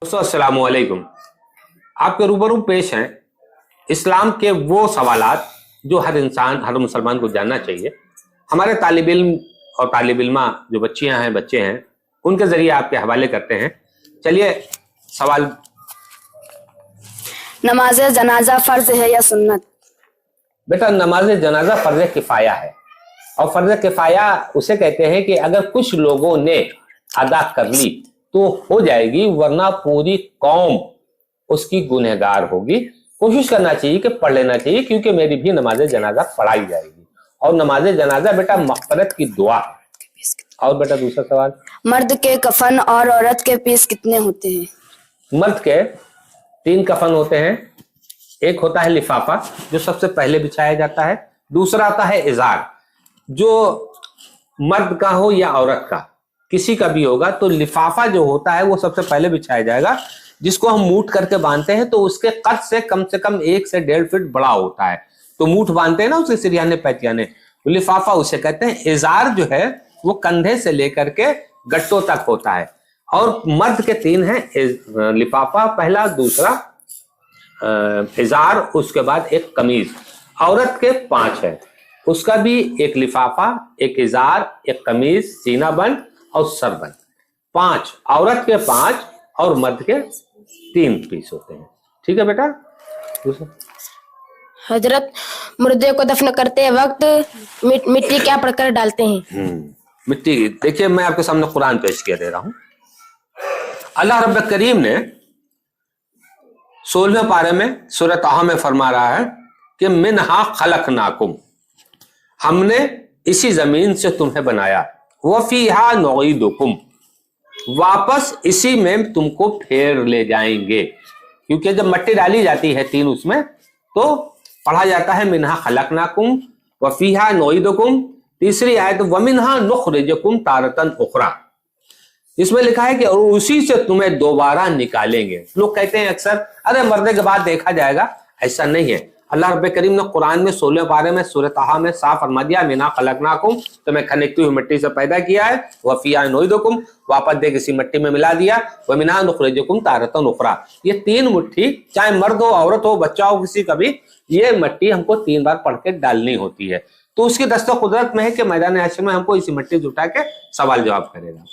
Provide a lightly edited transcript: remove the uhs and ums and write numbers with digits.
दोस्तों अस्सलाम वालेकुम। आपके रूबरू पेश हैं इस्लाम के वो सवालात जो हर इंसान हर मुसलमान को जानना चाहिए। हमारे तालिब इल्म और तालिब इल्मा जो बच्चियां हैं बच्चे हैं उनके जरिए आपके हवाले करते हैं। चलिए सवाल। नमाज जनाजा फर्ज है या सुन्नत? बेटा नमाज जनाजा फर्ज किफाया है और फर्ज किफाया उसे कहते हैं कि अगर कुछ लोगों ने अदा कर ली तो हो जाएगी, वरना पूरी कौम उसकी गुनहगार होगी। कोशिश करना चाहिए कि पढ़ लेना चाहिए, क्योंकि मेरी भी नमाज जनाजा पढ़ाई जाएगी। और नमाज जनाजा बेटा मग़फ़िरत की दुआ है। और बेटा दूसरा सवाल, मर्द के कफन और औरत के पीस कितने होते हैं? मर्द के 3 कफन होते हैं। एक होता है लिफाफा जो सबसे पहले बिछाया जाता है, दूसरा आता है इजार जो मर्द का हो या औरत का किसी का भी होगा, तो लिफाफा जो होता है वो सबसे पहले बिछाया जाएगा, जिसको हम मूठ करके बांधते हैं। तो उसके कद से कम 1 से 1.5 फीट बड़ा होता है। तो मूठ बांधते हैं ना उसके सिरयाने पैतियाने, लिफाफा उसे कहते हैं। इजार जो है वो कंधे से लेकर के गट्टों तक होता है। और मर्द के 3 हैं, लिफाफा पहला, दूसरा इजार, उसके बाद एक कमीज। औरत के 5 है, उसका भी एक लिफाफा, एक इजार, एक कमीज, सीना बंद और सरबंद। 5 औरत के 5 और मर्द के 3 पीस होते हैं। ठीक है बेटा। दूसरा, हजरत मुर्दे को दफन करते वक्त मिट्टी क्या पड़कर डालते हैं? मिट्टी, देखिए मैं आपके सामने कुरान पेश किया दे रहा हूं। अल्लाह रब्बुल करीम ने 16वें पारे में सूरह ताहा में फरमा रहा है कि मिनहा खलकनाकुम, हमने इसी जमीन से तुम्हें बनाया, वफीहा नुईदुकुम, वापस इसी में तुमको फेर ले जाएंगे। क्योंकि जब मट्टी डाली जाती है 3 उसमें तो पढ़ा जाता है मिनहा खलकनाकुम वफीहा नुईदुकुम। तीसरी आयत वमिनहा नुखरिजुकुम तारतन उखरा, इसमें लिखा है कि और उसी से तुम्हें दोबारा निकालेंगे। लोग कहते हैं अक्सर अरे मरने के बाद देखा जाएगा, ऐसा नहीं है। अल्लाह रब्बुल करीम ने कुरान में 16वें पारे में सूरह ताहा में साफ फरमा दिया, मिना खलकनाकुम, तुम्हें खनिकती हुई मिट्टी से पैदा किया है, वफिया नुईदुकुम, वापस दे किसी मिट्टी में मिला दिया, वमिनहा नुखरिजुकुम तारतन उखरा। ये 3 मुट्ठी, चाहे मर्द हो औरत हो बच्चा हो किसी का भी, ये मिट्टी हमको 3 बार पढ़ के डालनी होती है। तो उसकी दस्तक कुदरत में है कि मैदान हश्र में हमको इसी मिट्टी जुटा के सवाल जवाब करेगा।